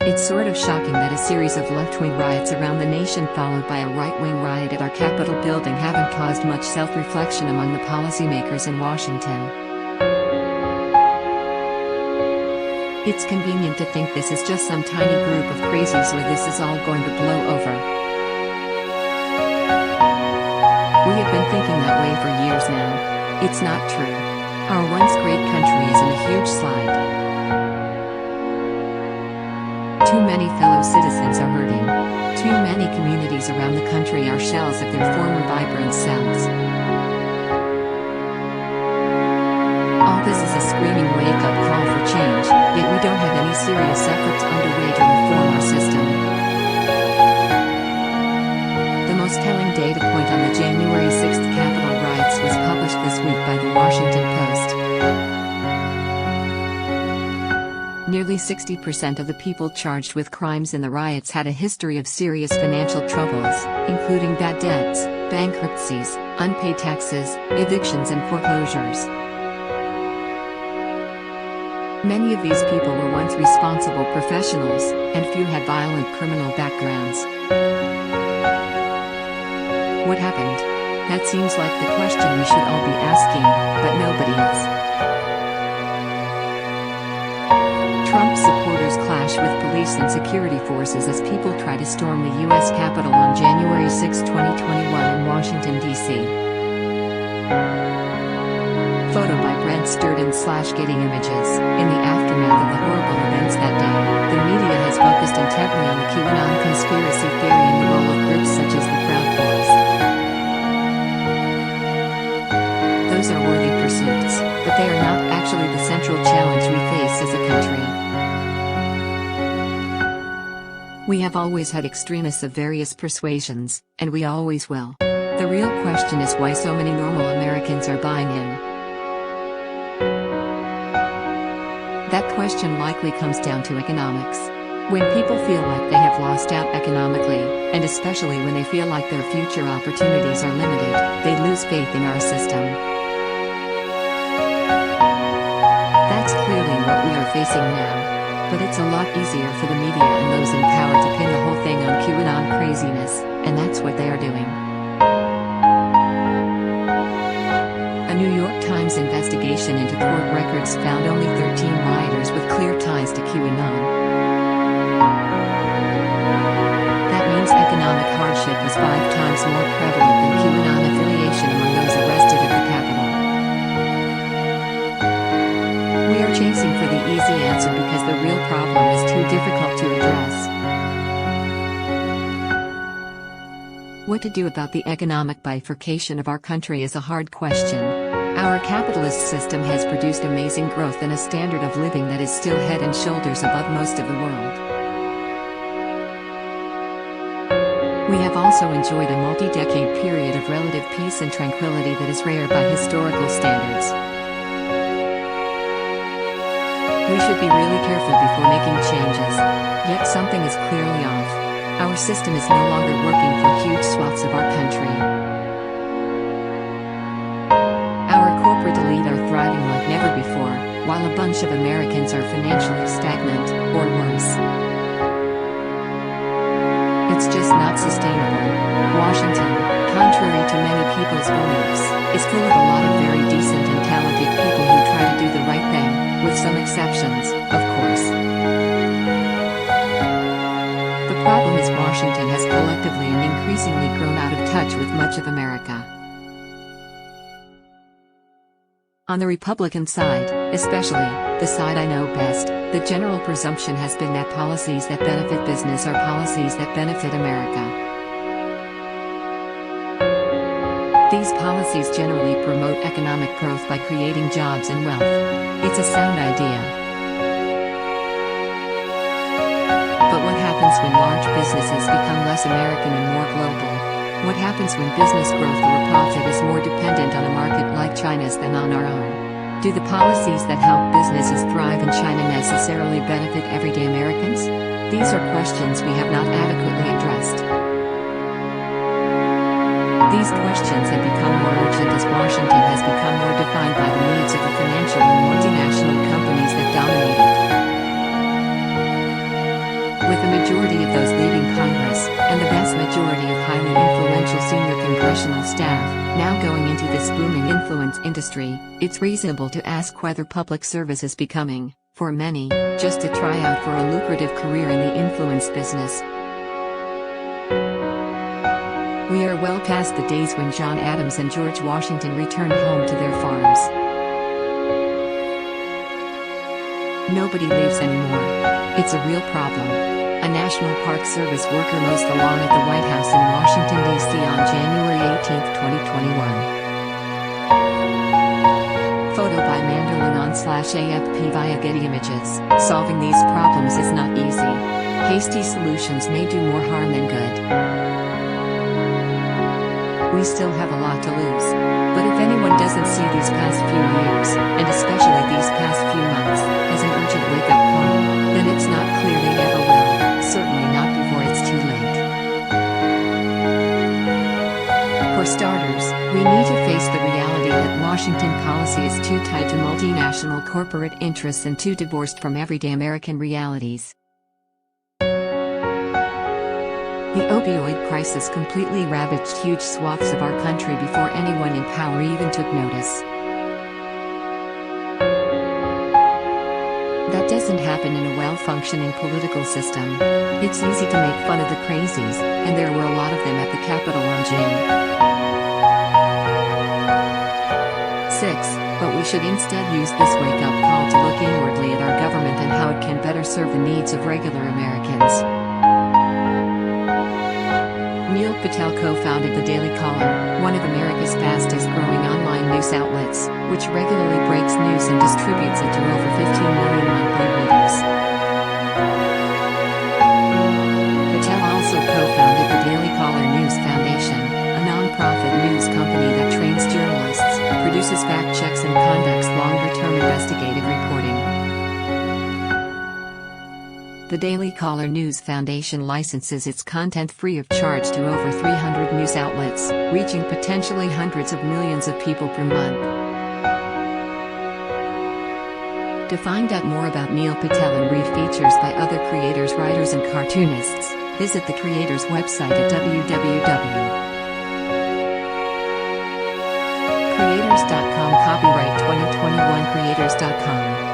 It's sort of shocking that a series of left-wing riots around the nation followed by a right-wing riot at our Capitol building haven't caused much self-reflection among the policymakers in Washington. It's convenient to think this is just some tiny group of crazies or this is all going to blow over. We have been thinking that way for years now. It's not true. Our once great country is in a huge slide. Too many fellow citizens are hurting. Too many communities around the country are shells of their former vibrant selves. All this is a screaming wake-up call for change, yet we don't have any serious efforts underway to reform our system. The most telling data point on the January 6th Capitol riots was published this week by the Washington Post. Nearly 60% of the people charged with crimes in the riots had a history of serious financial troubles, including bad debts, bankruptcies, unpaid taxes, evictions and foreclosures. Many of these people were once responsible professionals, and few had violent criminal backgrounds. What happened? That seems like the question we should all be asking, but nobody is. Trump supporters clash with police and security forces as people try to storm the U.S. Capitol on January 6, 2021 in Washington, D.C. Photo by Brent Stirton / Getty Images. In the aftermath of the horrible events that day, the media has focused intently on the QAnon conspiracy theory and the role of groups such as the Proud Boys. Those are worthy pursuits, but they are not actually the central challenge we face as a country. We have always had extremists of various persuasions, and we always will. The real question is why so many normal Americans are buying in. That question likely comes down to economics. When people feel like they have lost out economically, and especially when they feel like their future opportunities are limited, they lose faith in our system. That's clearly what we are facing now. But it's a lot easier for the media and those in power to pin the whole thing on QAnon craziness, and that's what they are doing. A New York Times investigation into court records found only 13 rioters with clear ties to QAnon. That means economic hardship was 5 times more prevalent than QAnon affiliation among those arrested at the Capitol. We are chasing for the easy answer because the real problem is too difficult to address. What to do about the economic bifurcation of our country is a hard question. Our capitalist system has produced amazing growth and a standard of living that is still head and shoulders above most of the world. We have also enjoyed a multi-decade period of relative peace and tranquility that is rare by historical standards. We should be really careful before making changes, yet something is clearly off. Our system is no longer working for huge swaths of our country. Our corporate elite are thriving like never before, while a bunch of Americans are financially stagnant, or worse. It's just not sustainable. Washington, contrary to many people's beliefs, is full of a lot of very decent and talented people who try to do the right thing. With some exceptions, of course. The problem is Washington has collectively and increasingly grown out of touch with much of America. On the Republican side, especially, the side I know best, the general presumption has been that policies that benefit business are policies that benefit America. These policies generally promote economic growth by creating jobs and wealth. It's a sound idea. But what happens when large businesses become less American and more global? What happens when business growth or profit is more dependent on a market like China's than on our own? Do the policies that help businesses thrive in China necessarily benefit everyday Americans? These are questions we have not adequately addressed. These questions have become more urgent as Washington has become more defined by the needs of the financial and multinational companies that dominate it. With the majority of those leaving Congress, and the vast majority of highly influential senior congressional staff, now going into this booming influence industry, it's reasonable to ask whether public service is becoming, for many, just a tryout for a lucrative career in the influence business. We are well past the days when John Adams and George Washington returned home to their farms. Nobody leaves anymore. It's a real problem. A National Park Service worker mows the lawn at the White House in Washington, D.C. on January 18, 2021. Photo by Manderlin/AFP via Getty Images. Solving these problems is not easy. Hasty solutions may do more harm than good. We still have a lot to lose. But if anyone doesn't see these past few years, and especially these past few months, as an urgent wake-up call, then it's not clear they ever will, certainly not before it's too late. For starters, we need to face the reality that Washington policy is too tied to multinational corporate interests and too divorced from everyday American realities. The opioid crisis completely ravaged huge swaths of our country before anyone in power even took notice. That doesn't happen in a well-functioning political system. It's easy to make fun of the crazies, and there were a lot of them at the Capitol on Jan. 6, but we should instead use this wake-up call to look inwardly at our government and how it can better serve the needs of regular Americans. Neil Patel co-founded the Daily Caller, one of America's fastest-growing online news outlets, which regularly breaks news and distributes it to over 15 million monthly readers. Patel also co-founded the Daily Caller News Foundation, a non-profit news company that trains journalists, produces fact checks and conducts longer-term investigative reporting. The Daily Caller News Foundation licenses its content free of charge to over 300 news outlets, reaching potentially hundreds of millions of people per month. To find out more about Neil Patel and read features by other creators, writers, and cartoonists, visit the creator's website at www.creators.com. Copyright 2021 Creators.com.